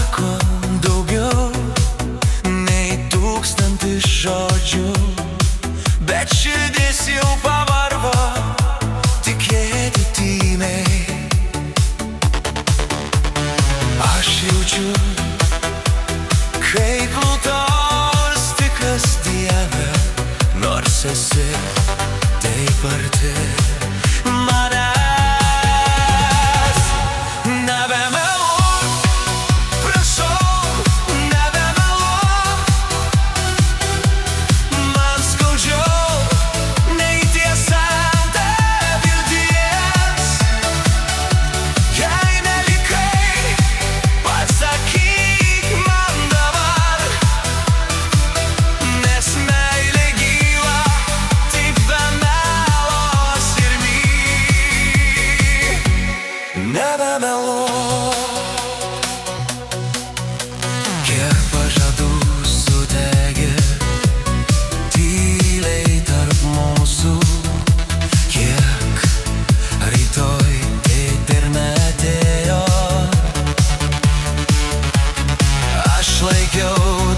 pasako daugiau nei 1000 žodžių, bet širdis jau pavargo tikėti tymiai. Aš jaučiu, kaip nutolsti kasdieną, nors esi taip arti manęs. Nebemeluok, prašau, nebemeluok, man skaudžiau nei tiesiant vilties. Jei nelikai, pasakyk man dabar, nes meilė gyva tik be melos ir nebemeluok. Kiek pažadų sudegė tyliai tarp mūsų, kiek rytoj eit ir neatėjo. Aš laikiau